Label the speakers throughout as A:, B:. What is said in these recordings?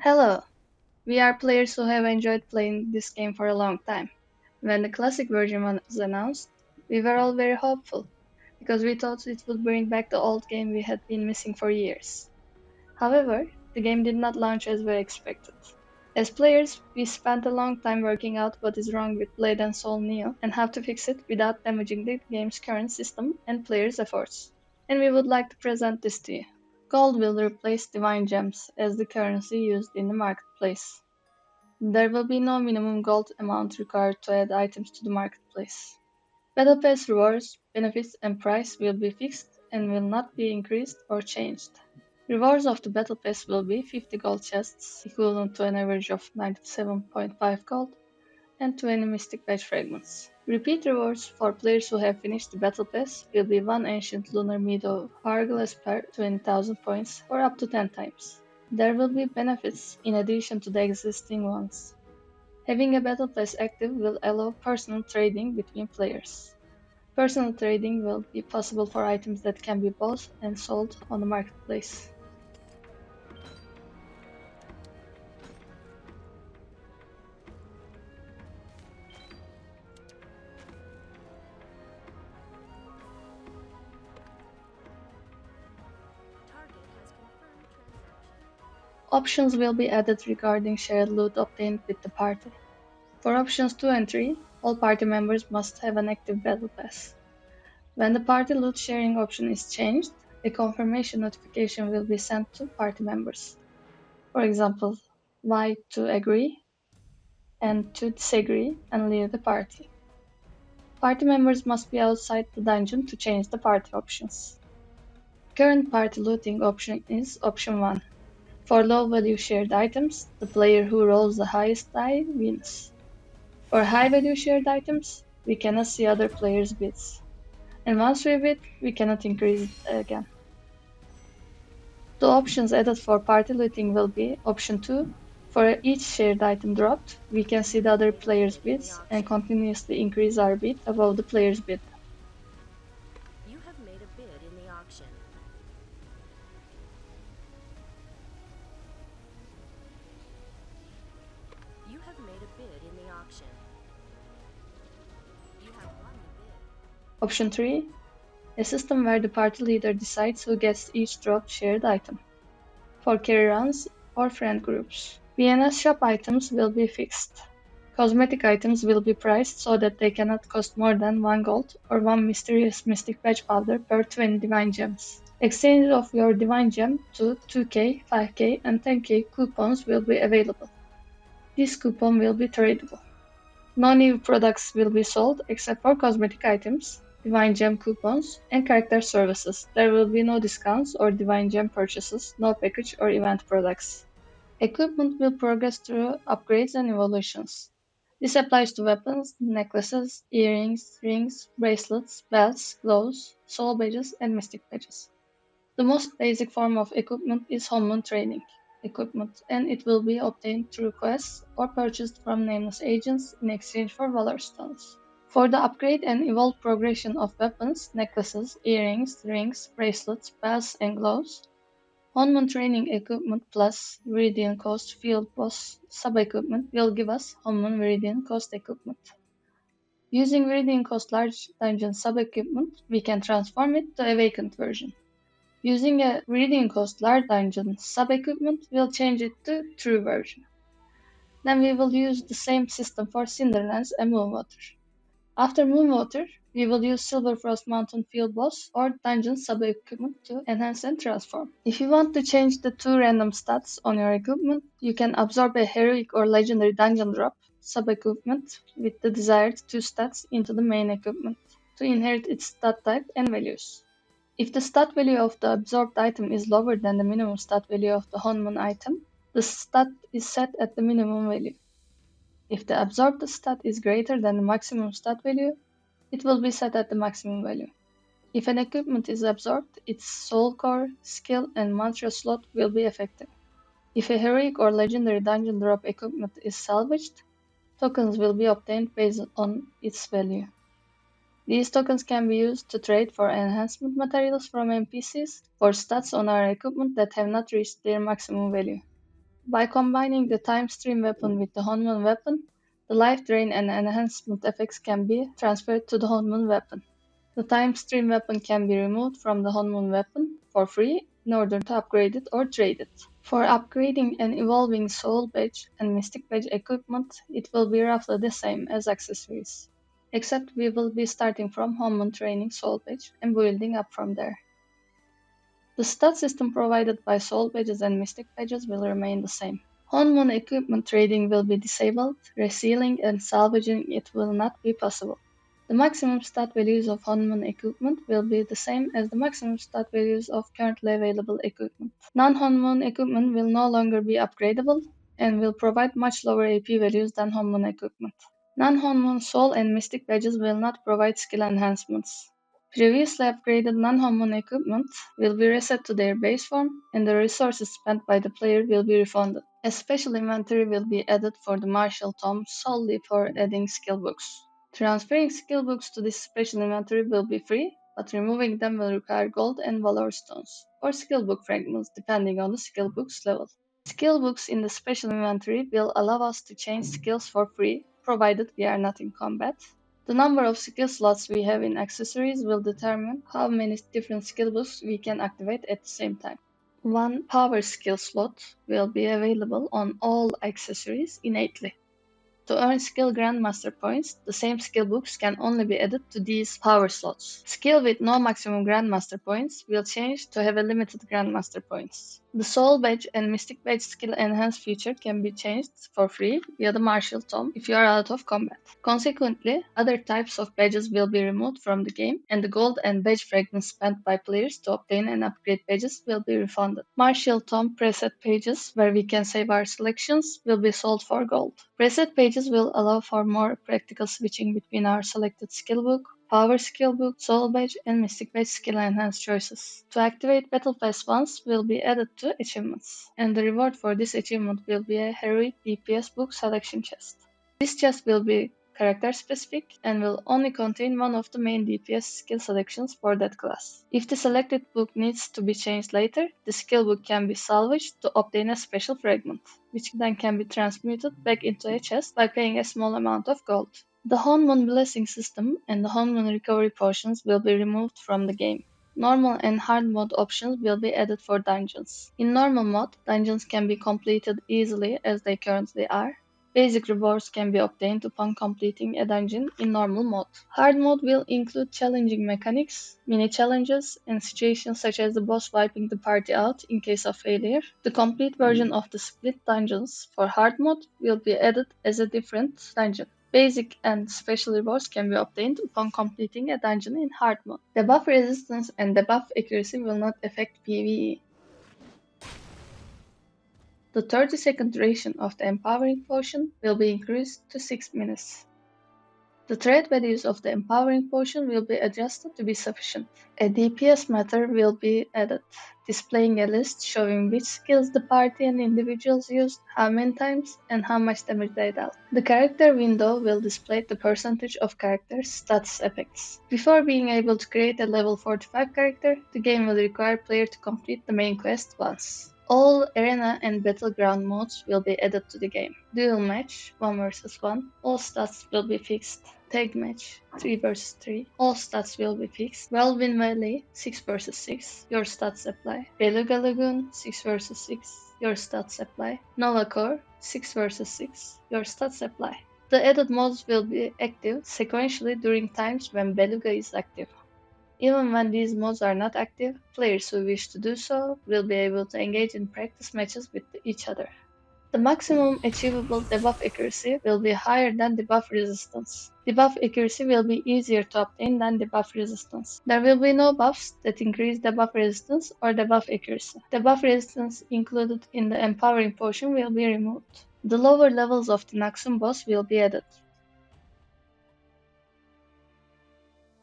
A: Hello! We are players who have enjoyed playing this game for a long time. When the classic version was announced, we were all very hopeful because we thought it would bring back the old game we had been missing for years. However, the game did not launch as we expected. As players, we spent a long time working out what is wrong with Blade and Soul Neo and how to fix it without damaging the game's current system and players' efforts. And we would like to present this to you. Gold will replace divine gems as the currency used in the marketplace. There will be no minimum gold amount required to add items to the marketplace. Battle Pass rewards, benefits, and price will be fixed and will not be increased or changed. Rewards of the Battle Pass will be 50 gold chests, equivalent to an average of 97.5 gold, and 20 Mystic Badge fragments. Repeat rewards for players who have finished the Battle Pass will be 1 Ancient Lunar Meadow Hourglass per 20,000 points or up to 10 times. There will be benefits in addition to the existing ones. Having a Battle Pass active will allow personal trading between players. Personal trading will be possible for items that can be bought and sold on the marketplace. Options will be added regarding shared loot obtained with the party. For options 2 and 3, all party members must have an active Battle Pass. When the party loot sharing option is changed, a confirmation notification will be sent to party members. For example, Y to agree and to disagree and leave the party. Party members must be outside the dungeon to change the party options. Current party looting option is option 1. For low value shared items, the player who rolls the highest die wins. For high value shared items, we cannot see other players' bids. And once we bid, we cannot increase it again. The options added for party looting will be option 2. For each shared item dropped, we can see the other player's bids and continuously increase our bid above the player's bid.
B: You have made a bid in the auction. You have made a bid in the auction. You have won the bid.
A: Option 3. A system where the party leader decides who gets each dropped shared item. For carry runs or friend groups. VNS shop items will be fixed. Cosmetic items will be priced so that they cannot cost more than 1 gold or 1 mysterious mystic badge powder per 20 divine gems. Exchange of your divine gem to 2k, 5k, and 10k coupons will be available. This coupon will be tradable. No new products will be sold except for cosmetic items, divine gem coupons, and character services. There will be no discounts or divine gem purchases, no package or event products. Equipment will progress through upgrades and evolutions. This applies to weapons, necklaces, earrings, rings, bracelets, belts, gloves, soul badges, and mystic badges. The most basic form of equipment is Homeland training equipment, and it will be obtained through quests or purchased from nameless agents in exchange for valor stones. For the upgrade and evolve progression of weapons, necklaces, earrings, rings, bracelets, belts, and gloves, Homeland training equipment plus Viridian Coast field boss sub-equipment will give us Homeland Viridian Coast equipment. Using Viridian Coast large dungeon sub-equipment, we can transform it to awakened version. Using a Viridian Coast large dungeon sub-equipment, we'll change it to true version. Then we will use the same system for Cinderlands and Moonwater. After Moonwater, we will use Silverfrost Mountain Field Boss or Dungeon sub-equipment to enhance and transform. If you want to change the two random stats on your equipment, you can absorb a Heroic or Legendary Dungeon Drop sub-equipment with the desired two stats into the main equipment to inherit its stat type and values. If the stat value of the absorbed item is lower than the minimum stat value of the Honman item, the stat is set at the minimum value. If the absorbed stat is greater than the maximum stat value, it will be set at the maximum value. If an equipment is absorbed, its soul core, skill, and mantra slot will be affected. If a heroic or legendary dungeon drop equipment is salvaged, tokens will be obtained based on its value. These tokens can be used to trade for enhancement materials from NPCs for stats on our equipment that have not reached their maximum value. By combining the time stream weapon with the Honman weapon, the life drain and enhancement effects can be transferred to the Honman weapon. The time stream weapon can be removed from the Honman weapon for free in order to upgrade it or trade it. For upgrading and evolving Soul Badge and Mystic Badge equipment, it will be roughly the same as accessories, except we will be starting from Honman training Soul Badge and building up from there. The stat system provided by Soul Badges and Mystic Badges will remain the same. Honman equipment trading will be disabled, resealing and salvaging it will not be possible. The maximum stat values of Honman equipment will be the same as the maximum stat values of currently available equipment. Non-Honman equipment will no longer be upgradable and will provide much lower AP values than Honman equipment. Non-Honman Soul and Mystic Badges will not provide skill enhancements. Previously upgraded non-Honman equipment will be reset to their base form, and the resources spent by the player will be refunded. A special inventory will be added for the Martial Tome solely for adding skill books. Transferring skill books to this special inventory will be free, but removing them will require gold and valor stones, or skill book fragments depending on the skill book's level. Skill books in the special inventory will allow us to change skills for free, provided we are not in combat. The number of skill slots we have in accessories will determine how many different skill books we can activate at the same time. One power skill slot will be available on all accessories innately. To earn skill Grandmaster points, the same skill books can only be added to these power slots. Skill with no maximum Grandmaster points will change to have a limited Grandmaster points. The Soul Badge and Mystic Badge skill enhance feature can be changed for free via the Martial Tome if you are out of combat. Consequently, other types of badges will be removed from the game, and the gold and badge fragments spent by players to obtain and upgrade badges will be refunded. Martial Tome preset pages, where we can save our selections, will be sold for gold. Preset pages will allow for more practical switching between our selected skill book, Power Skill Book, Soul Badge, and Mystic Badge skill enhanced choices. To activate Battle Pass once will be added to achievements, and the reward for this achievement will be a Heroic DPS book selection chest. This chest will be character specific and will only contain one of the main DPS skill selections for that class. If the selected book needs to be changed later, the skill book can be salvaged to obtain a special fragment, which then can be transmuted back into a chest by paying a small amount of gold. The Honman Blessing system and the Honman Recovery potions will be removed from the game. Normal and hard mode options will be added for dungeons. In normal mode, dungeons can be completed easily as they currently are. Basic rewards can be obtained upon completing a dungeon in normal mode. Hard mode will include challenging mechanics, mini challenges, and situations such as the boss wiping the party out in case of failure. The complete version of the split dungeons for hard mode will be added as a different dungeon. Basic and special rewards can be obtained upon completing a dungeon in hard mode. Debuff resistance and debuff accuracy will not affect PvE. The 30-second duration of the empowering potion will be increased to 6 minutes. The threat values of the empowering potion will be adjusted to be sufficient. A DPS meter will be added, displaying a list showing which skills the party and individuals used, how many times, and how much damage they dealt. The character window will display the percentage of character stats effects. Before being able to create a level 45 character, the game will require player to complete the main quest once. All arena and battleground modes will be added to the game. Duel match, 1 vs 1, all stats will be fixed. Tag match, 3 vs 3, all stats will be fixed. Whirlwind Valley, 6 vs 6, your stats apply. Beluga Lagoon, 6 vs 6, your stats apply. Nova Core, 6 vs 6, your stats apply. The added modes will be active sequentially during times when Beluga is active. Even when these modes are not active, players who wish to do so will be able to engage in practice matches with each other. The maximum achievable debuff accuracy will be higher than debuff resistance. Debuff accuracy will be easier to obtain than debuff resistance. There will be no buffs that increase debuff resistance or debuff accuracy. Debuff resistance included in the empowering potion will be removed. The lower levels of the Naxxum boss will be added.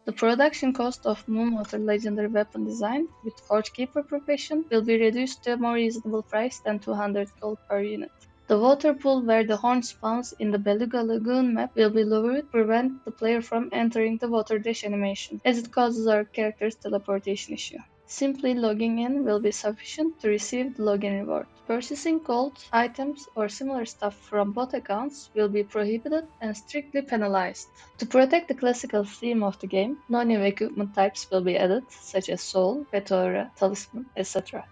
A: The production cost of Moonwater Legendary Weapon Design with Forgekeeper profession will be reduced to a more reasonable price than 200 gold per unit. The water pool where the horn spawns in the Beluga Lagoon map will be lowered to prevent the player from entering the water dash animation, as it causes our character's teleportation issue. Simply logging in will be sufficient to receive the login reward. Purchasing gold, items, or similar stuff from bot accounts will be prohibited and strictly penalized. To protect the classical theme of the game, no new equipment types will be added, such as soul, meteora, talisman, etc.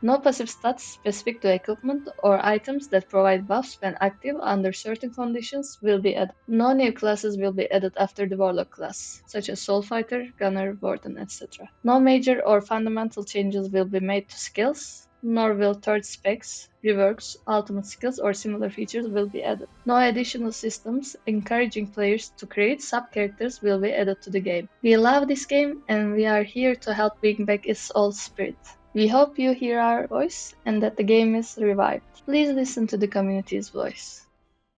A: No passive stats specific to equipment or items that provide buffs when active under certain conditions will be added. No new classes will be added after the Warlock class, such as Soul Fighter, Gunner, Warden, etc. No major or fundamental changes will be made to skills, nor will third specs, reworks, ultimate skills, or similar features will be added. No additional systems encouraging players to create sub-characters will be added to the game. We love this game and we are here to help bring back its old spirit. We hope you hear our voice and that the game is revived. Please listen to the community's voice.